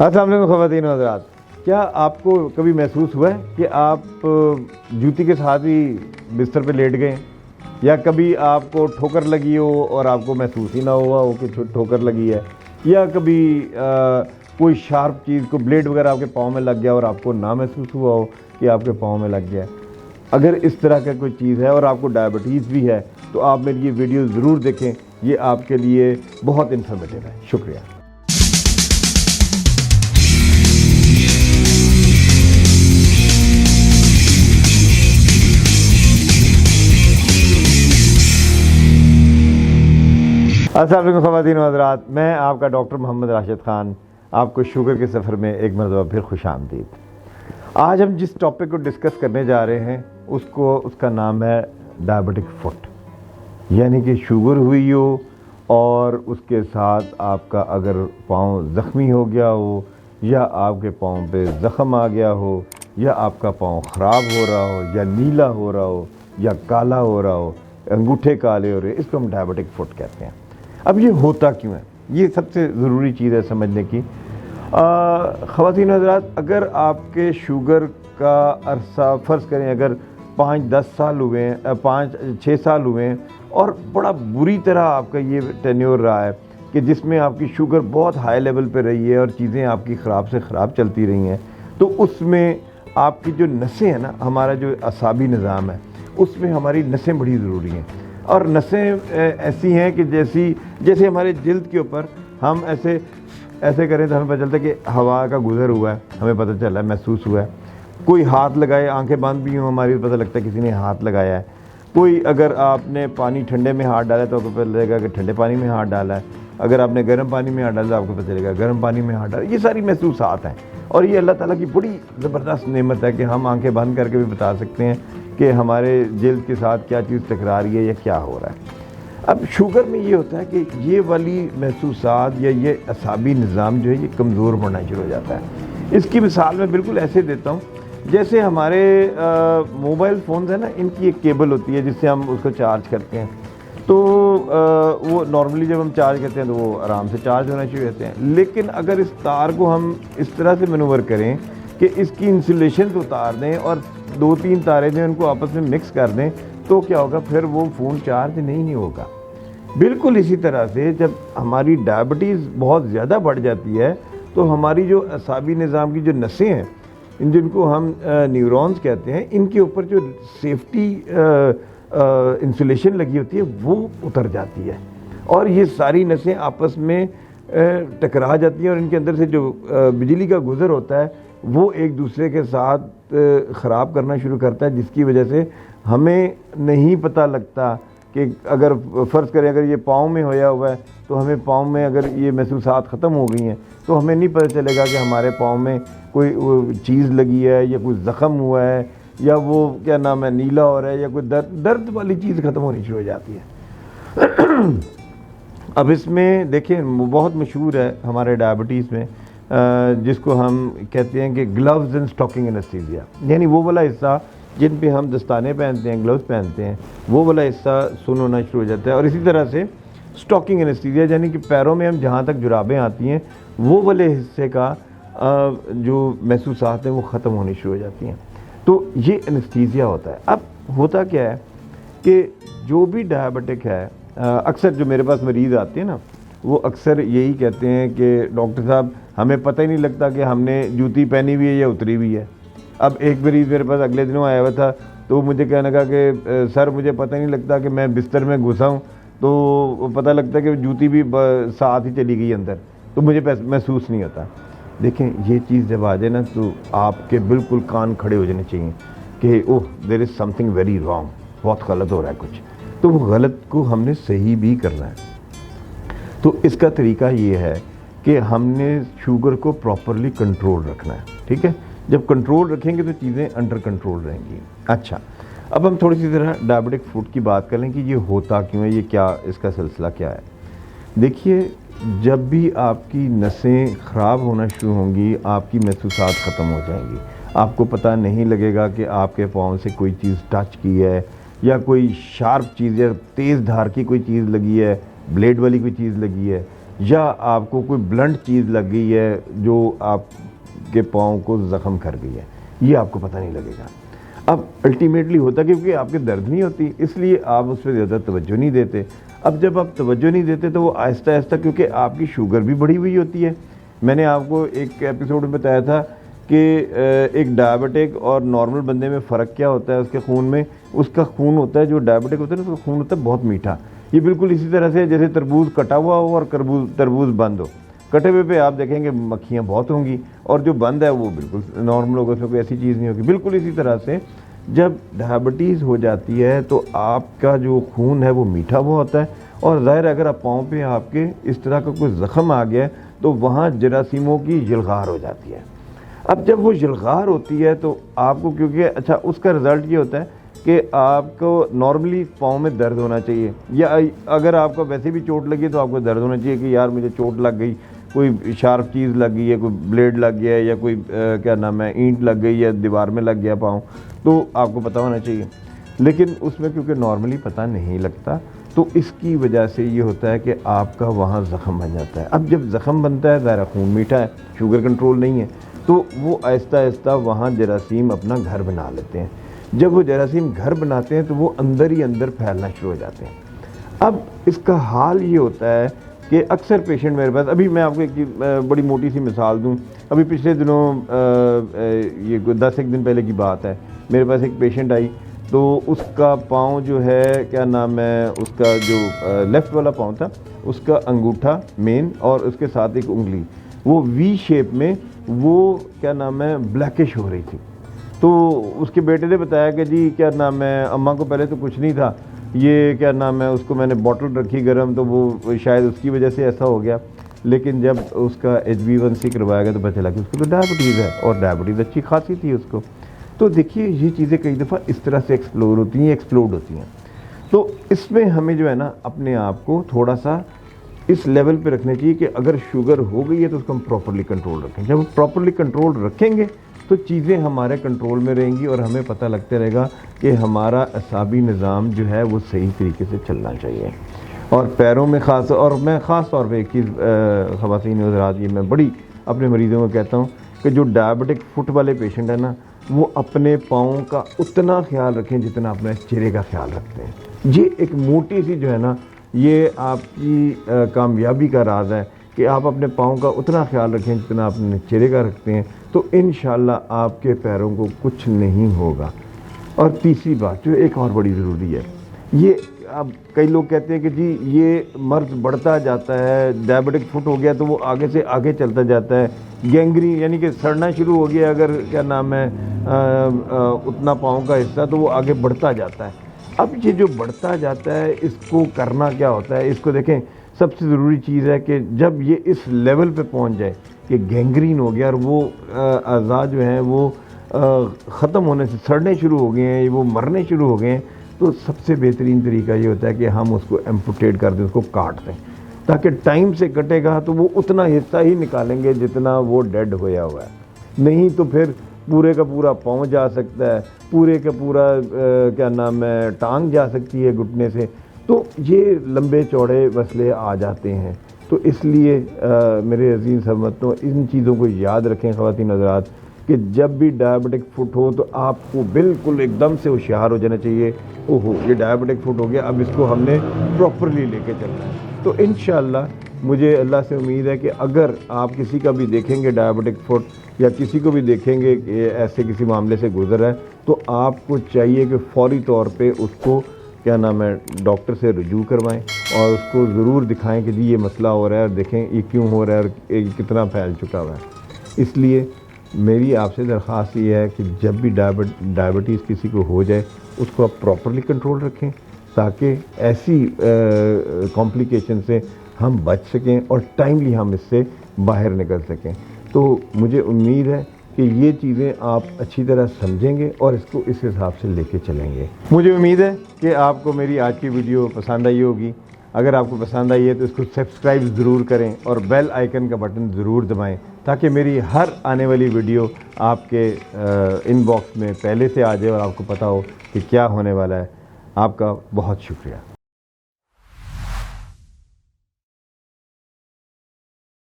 السلام علیکم خواتین و حضرات، کیا آپ کو کبھی محسوس ہوا ہے کہ آپ جوتی کے ساتھ ہی بستر پہ لیٹ گئے یا کبھی آپ کو ٹھوکر لگی ہو اور آپ کو محسوس ہی نہ ہوا ہو کہ ٹھوکر لگی ہے، یا کبھی کوئی شارپ چیز کو بلیڈ وغیرہ آپ کے پاؤں میں لگ گیا اور آپ کو نہ محسوس ہوا ہو کہ آپ کے پاؤں میں لگ گیا ہے؟ اگر اس طرح کا کوئی چیز ہے اور آپ کو ڈائبٹیز بھی ہے تو آپ میری یہ ویڈیو ضرور دیکھیں، یہ آپ کے لیے بہت انفارمیٹیو ہے۔ شکریہ۔ السلام علیکم خواتین و حضرات، میں آپ کا ڈاکٹر محمد راشد خان آپ کو شوگر کے سفر میں ایک مرتبہ پھر خوش آمدید۔ آج ہم جس ٹاپک کو ڈسکس کرنے جا رہے ہیں اس کا نام ہے ڈائبٹک فٹ، یعنی کہ شوگر ہوئی ہو اور اس کے ساتھ آپ کا اگر پاؤں زخمی ہو گیا ہو یا آپ کے پاؤں پہ زخم آ گیا ہو یا آپ کا پاؤں خراب ہو رہا ہو یا نیلا ہو رہا ہو یا کالا ہو رہا ہو، انگوٹھے کالے ہو رہے، اس کو ہم ڈائبٹک فٹ کہتے ہیں۔ اب یہ ہوتا کیوں ہے؟ یہ سب سے ضروری چیز ہے سمجھنے کی۔ خواتین حضرات، اگر آپ کے شوگر کا عرصہ فرض کریں اگر 5-10 سال ہوئے ہیں، 5-6 سال ہوئے ہیں اور بڑا بری طرح آپ کا یہ ٹینیور رہا ہے کہ جس میں آپ کی شوگر بہت ہائی لیول پہ رہی ہے اور چیزیں آپ کی خراب سے خراب چلتی رہی ہیں، تو اس میں آپ کی جو نسیں ہیں نا، ہمارا جو اعصابی نظام ہے، اس میں ہماری نسیں بڑی ضروری ہیں۔ اور نسیں ایسی ہیں کہ جیسے ہمارے جلد کے اوپر ہم ایسے کریں تو ہمیں پتہ چلتا ہے کہ ہوا کا گزر ہوا ہے، ہمیں پتہ چلا ہے، محسوس ہوا ہے۔ کوئی ہاتھ لگائے، آنکھیں بند بھی ہوں ہماری، پتہ لگتا ہے کسی نے ہاتھ لگایا ہے۔ کوئی اگر آپ نے پانی ٹھنڈے میں ہاتھ ڈالا تو آپ کو پتہ لگے گا کہ ٹھنڈے پانی میں ہاتھ ڈالا ہے، اگر آپ نے گرم پانی میں ہاتھ ڈالا تو آپ کو پتہ چلے گا گرم پانی میں ہاتھ ڈالا۔ یہ ساری محسوسات ہیں اور یہ اللہ تعالیٰ کی بڑی زبردست نعمت ہے کہ ہم آنکھیں بند کر کے بھی بتا سکتے ہیں کہ ہمارے جلد کے ساتھ کیا چیز ٹکرا رہی ہے یا کیا ہو رہا ہے۔ اب شوگر میں یہ ہوتا ہے کہ یہ والی محسوسات یا یہ اعصابی نظام جو ہے یہ کمزور ہونا شروع ہو جاتا ہے۔ اس کی مثال میں بالکل ایسے دیتا ہوں جیسے ہمارے موبائل فونز ہیں نا، ان کی ایک کیبل ہوتی ہے جس سے ہم اس کو چارج کرتے ہیں، تو وہ نارملی جب ہم چارج کرتے ہیں تو وہ آرام سے چارج ہونا شروع ہوتے ہیں، لیکن اگر اس تار کو ہم اس طرح سے مینوور کریں کہ اس کی انسولیشن اتار دیں اور 2-3 تاریں جو ان کو آپس میں مکس کر دیں تو کیا ہوگا؟ پھر وہ فون چارج نہیں ہوگا۔ بالکل اسی طرح سے جب ہماری ڈائبٹیز بہت زیادہ بڑھ جاتی ہے تو ہماری جو اعصابی نظام کی جو نسیں ہیں، جن کو ہم نیورونز کہتے ہیں، ان کے اوپر جو سیفٹی انسولیشن لگی ہوتی ہے وہ اتر جاتی ہے اور یہ ساری نسیں آپس میں ٹکرا جاتی ہیں اور ان کے اندر سے جو بجلی کا گزر ہوتا ہے وہ ایک دوسرے کے ساتھ خراب کرنا شروع کرتا ہے، جس کی وجہ سے ہمیں نہیں پتہ لگتا کہ اگر فرض کریں اگر یہ پاؤں میں ہویا ہوا ہے تو ہمیں پاؤں میں اگر یہ محسوسات ختم ہو گئی ہیں تو ہمیں نہیں پتہ چلے گا کہ ہمارے پاؤں میں کوئی چیز لگی ہے یا کوئی زخم ہوا ہے یا وہ کیا نام ہے نیلا ہو رہا ہے یا کوئی درد والی چیز ختم ہونی شروع ہو جاتی ہے۔ اب اس میں دیکھیں بہت مشہور ہے ہمارے ڈائبٹیز میں جس کو ہم کہتے ہیں کہ گلوز اینڈ اسٹاکنگ انستھیزیا، یعنی وہ والا حصہ جن پہ ہم دستانے پہنتے ہیں، گلوز پہنتے ہیں، وہ والا حصہ سن ہونا شروع ہو جاتا ہے۔ اور اسی طرح سے اسٹاکنگ انستھیزیا یعنی کہ پیروں میں ہم جہاں تک جرابیں آتی ہیں وہ والے حصے کا جو محسوسات ہیں وہ ختم ہونی شروع ہو جاتی ہیں، تو یہ انستھیزیا ہوتا ہے۔ اب ہوتا کیا ہے کہ جو بھی ڈائبٹک ہے، اکثر جو میرے پاس مریض آتے ہیں نا وہ اکثر یہی کہتے ہیں کہ ڈاکٹر صاحب ہمیں پتہ ہی نہیں لگتا کہ ہم نے جوتی پہنی ہوئی ہے یا اتری ہوئی ہے۔ اب ایک مریض میرے پاس اگلے دنوں آیا ہوا تھا تو وہ مجھے کہنے لگا کہ سر مجھے پتہ نہیں لگتا کہ میں بستر میں گھسا ہوں تو پتہ لگتا ہے کہ جوتی بھی ساتھ ہی چلی گئی اندر، تو مجھے محسوس نہیں ہوتا۔ دیکھیں یہ چیز جب آ جائے نا تو آپ کے بالکل کان کھڑے ہو جانے چاہیے کہ اوہ دیر از سم تھنگ ویری رانگ، بہت غلط ہو رہا ہے کچھ، تو وہ غلط کو ہم نے صحیح بھی کرنا ہے۔ تو اس کا طریقہ یہ ہے کہ ہم نے شوگر کو پراپرلی کنٹرول رکھنا ہے، ٹھیک ہے؟ جب کنٹرول رکھیں گے تو چیزیں انڈر کنٹرول رہیں گی۔ اچھا، اب ہم تھوڑی سی ذرا ڈائبٹک فوڈ کی بات کر لیں کہ یہ ہوتا کیوں ہے، یہ کیا اس کا سلسلہ کیا ہے۔ دیکھیے جب بھی آپ کی نسیں خراب ہونا شروع ہوں گی آپ کی محسوسات ختم ہو جائیں گی، آپ کو پتہ نہیں لگے گا کہ آپ کے پاؤں سے کوئی چیز ٹچ کی ہے یا کوئی شارپ چیز یا تیز دھار کی کوئی چیز لگی ہے، بلیڈ والی کوئی چیز لگی ہے، یا آپ کو کوئی بلنٹ چیز لگ گئی ہے جو آپ کے پاؤں کو زخم کر گئی ہے، یہ آپ کو پتہ نہیں لگے گا۔ اب الٹیمیٹلی ہوتا کیونکہ آپ کے درد نہیں ہوتی، اس لیے آپ اس پہ زیادہ توجہ نہیں دیتے۔ اب جب آپ توجہ نہیں دیتے تو وہ آہستہ آہستہ، کیونکہ آپ کی شوگر بھی بڑھی ہوئی ہوتی ہے۔ میں نے آپ کو ایک ایپیسوڈ میں بتایا تھا کہ ایک ڈائبٹک اور نارمل بندے میں فرق کیا ہوتا ہے اس کے خون میں۔ اس کا خون ہوتا ہے، جو ڈائبٹک ہوتا ہے نا، اس کا خون ہوتا ہے بہت میٹھا۔ یہ بالکل اسی طرح سے جیسے تربوز کٹا ہوا ہو اور تربوز بند ہو، کٹے ہوئے پہ آپ دیکھیں گے مکھیاں بہت ہوں گی، اور جو بند ہے وہ بالکل نارمل ہوگا، اس میں کوئی ایسی چیز نہیں ہوگی۔ بالکل اسی طرح سے جب ڈائبٹیز ہو جاتی ہے تو آپ کا جو خون ہے وہ میٹھا ہوا ہوتا ہے، اور ظاہر ہے اگر آپ پاؤں پہ آپ کے اس طرح کا کوئی زخم آ گیا ہے تو وہاں جراثیموں کی یلغار ہو جاتی ہے۔ اب جب وہ یلغار ہوتی ہے تو آپ کو، کیونکہ اچھا اس کا رزلٹ یہ ہوتا ہے کہ آپ کو نارملی پاؤں میں درد ہونا چاہیے، یا اگر آپ کو ویسے بھی چوٹ لگی تو آپ کو درد ہونا چاہیے کہ یار مجھے چوٹ لگ گئی، کوئی شارپ چیز لگ گئی ہے، کوئی بلیڈ لگ گیا ہے، یا کوئی کیا نام ہے اینٹ لگ گئی ہے، دیوار میں لگ گیا پاؤں، تو آپ کو پتہ ہونا چاہیے۔ لیکن اس میں کیونکہ نارملی پتہ نہیں لگتا تو اس کی وجہ سے یہ ہوتا ہے کہ آپ کا وہاں زخم بن جاتا ہے۔ اب جب زخم بنتا ہے، ظاہر خون میٹھا ہے، شوگر کنٹرول نہیں ہے، تو وہ آہستہ آہستہ وہاں جراثیم اپنا گھر بنا لیتے ہیں۔ جب وہ جراثیم گھر بناتے ہیں تو وہ اندر ہی اندر پھیلنا شروع ہو جاتے ہیں۔ اب اس کا حال یہ ہوتا ہے کہ اکثر پیشنٹ میرے پاس، ابھی میں آپ کو ایک بڑی موٹی سی مثال دوں، ابھی پچھلے دنوں یہ 10 دن پہلے کی بات ہے، میرے پاس ایک پیشنٹ آئی تو اس کا پاؤں جو ہے کیا نام ہے، اس کا جو لیفٹ والا پاؤں تھا، اس کا انگوٹھا مین اور اس کے ساتھ ایک انگلی وہ وی شیپ میں، وہ کیا نام ہے بلیکش ہو رہی تھی۔ تو اس کے بیٹے نے بتایا کہ جی کیا نام ہے، اماں کو پہلے تو کچھ نہیں تھا، یہ کیا نام ہے، اس کو میں نے بوٹل رکھی گرم تو وہ شاید اس کی وجہ سے ایسا ہو گیا۔ لیکن جب اس کا HbA1c کروایا گیا تو پتہ چلا کہ اس کو تو ڈائبٹیز ہے، اور ڈائبٹیز اچھی خاصی تھی اس کو۔ تو دیکھیے یہ چیزیں کئی دفعہ اس طرح سے ایکسپلوڈ ہوتی ہیں۔ تو اس میں ہمیں جو ہے نا اپنے آپ کو تھوڑا سا اس لیول پہ رکھنا چاہیے کہ اگر شوگر ہو گئی ہے تو اس کو ہم پراپرلی کنٹرول رکھیں۔ جب ہم پراپرلی کنٹرول رکھیں گے تو چیزیں ہمارے کنٹرول میں رہیں گی، اور ہمیں پتہ لگتا رہے گا کہ ہمارا اعصابی نظام جو ہے وہ صحیح طریقے سے چلنا چاہیے۔ اور پیروں میں خاص، اور میں خاص طور پہ ایک چیز خواتین حضرات، یہ میں بڑی اپنے مریضوں کو کہتا ہوں کہ جو ڈائبٹک فٹ والے پیشنٹ ہیں نا، وہ اپنے پاؤں کا اتنا خیال رکھیں جتنا اپنے چہرے کا خیال رکھتے ہیں۔ یہ ایک موٹی سی جو ہے نا، یہ آپ کی کامیابی کا راز ہے کہ آپ اپنے پاؤں کا اتنا خیال رکھیں جتنا اپنے چہرے کا رکھتے ہیں، تو انشاءاللہ آپ کے پیروں کو کچھ نہیں ہوگا۔ اور تیسری بات جو ایک اور بڑی ضروری ہے، یہ اب کئی لوگ کہتے ہیں کہ جی یہ مرض بڑھتا جاتا ہے، ڈائبٹک فٹ ہو گیا تو وہ آگے سے آگے چلتا جاتا ہے، گینگری یعنی کہ سڑنا شروع ہو گیا اگر کیا نام ہے اتنا پاؤں کا حصہ، تو وہ آگے بڑھتا جاتا ہے۔ اب یہ جو بڑھتا جاتا ہے اس کو کرنا کیا ہوتا ہے، اس کو دیکھیں، سب سے ضروری چیز ہے کہ جب یہ اس لیول پہ پہنچ جائے کہ گینگرین ہو گیا اور وہ اعضاء جو ہیں وہ ختم ہونے سے سڑنے شروع ہو گئے ہیں، وہ مرنے شروع ہو گئے ہیں، تو سب سے بہترین طریقہ یہ ہوتا ہے کہ ہم اس کو ایمپوٹیٹ کر دیں، اس کو کاٹ دیں، تاکہ ٹائم سے کٹے گا تو وہ اتنا حصہ ہی نکالیں گے جتنا وہ ڈیڈ ہویا ہوا ہے۔ نہیں تو پھر پورے کا پورا پاؤں جا سکتا ہے، پورے کا پورا کیا نام ہے ٹانگ جا سکتی ہے گھٹنے سے، تو یہ لمبے چوڑے مسئلے آ جاتے ہیں۔ تو اس لیے میرے عزیز ہموطنوں، ان چیزوں کو یاد رکھیں خواتین حضرات کہ جب بھی ڈائبٹک فٹ ہو تو آپ کو بالکل ایک دم سے ہوشیار ہو جانا چاہیے، اوہو یہ ڈائبٹک فٹ ہو گیا، اب اس کو ہم نے پراپرلی لے کے چلنا ہے۔ تو انشاءاللہ مجھے اللہ سے امید ہے کہ اگر آپ کسی کا بھی دیکھیں گے ڈائبٹک فٹ، یا کسی کو بھی دیکھیں گے کہ ایسے کسی معاملے سے گزر ہے، تو آپ کو چاہیے کہ فوری طور پہ اس کو کیا نام ہے ڈاکٹر سے رجوع کروائیں، اور اس کو ضرور دکھائیں کہ جی یہ مسئلہ ہو رہا ہے، اور دیکھیں یہ کیوں ہو رہا ہے اور یہ کتنا پھیل چکا ہوا ہے۔ اس لیے میری آپ سے درخواست یہ ہے کہ جب بھی ڈائبٹیز کسی کو ہو جائے اس کو آپ پراپرلی کنٹرول رکھیں، تاکہ ایسی کمپلیکیشن سے ہم بچ سکیں اور ٹائملی ہم اس سے باہر نکل سکیں۔ تو مجھے امید ہے کہ یہ چیزیں آپ اچھی طرح سمجھیں گے اور اس کو اس حساب سے لے کے چلیں گے۔ مجھے امید ہے کہ آپ کو میری آج کی ویڈیو پسند آئی ہوگی۔ اگر آپ کو پسند آئی ہے تو اس کو سبسکرائب ضرور کریں اور بیل آئیکن کا بٹن ضرور دبائیں، تاکہ میری ہر آنے والی ویڈیو آپ کے ان باکس میں پہلے سے آ جائے اور آپ کو پتہ ہو کہ کیا ہونے والا ہے۔ آپ کا بہت شکریہ۔